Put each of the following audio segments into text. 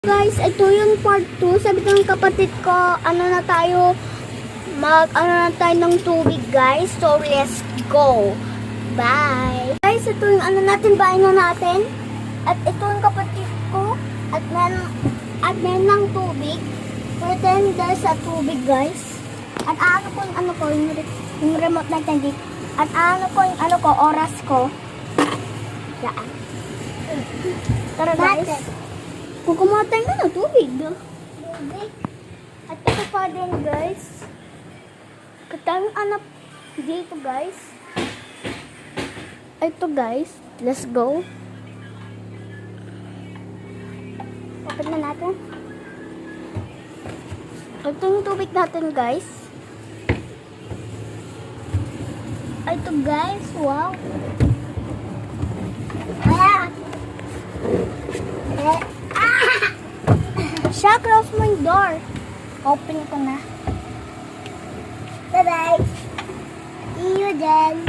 Guys, ito yung part 2. Sabi ng kapatid ko, ano na tayo ng tubig, guys. So, let's go. Bye. Guys, ito yung natin, bahay na natin. At ito yung kapatid ko. At meron ng tubig. Pretender sa tubig, guys. At ko yung remote natin dito. At yung oras ko. Yan. Tara, guys. Kumuha tayo na ng tubig. At ito pa din, guys. Katang anak dito, guys. Ito, guys. Let's go. Open na natin. Ito yung tubig natin, guys. Ito, guys. Wow. Siya, close mo yung door. Open ko na. Bye-bye. See you then.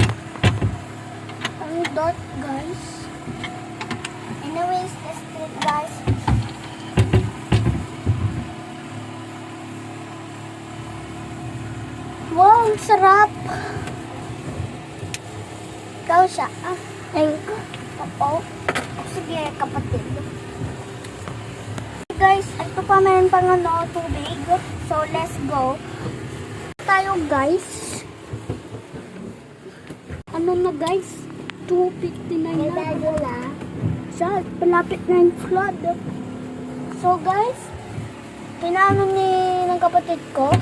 Ang dot, guys. Anyways, the street, guys. Wow, ang sarap. Ikaw siya. Thank you. Oo. Sige, kapatid. Guys, ito pa meron pang tubig. So, let's go. Tayo, guys. Ano na, guys? 2:59 na. Siya, palapit na yung flood. So, guys, pinano ng kapatid ko.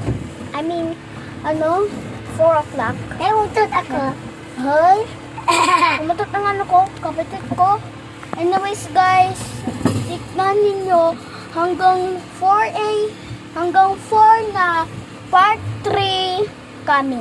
4 o'clock. Umutot ako. Hoy? Umutot ang kapatid ko. Anyways, guys, tignan ninyo. Hanggang 4 na part 3 kami.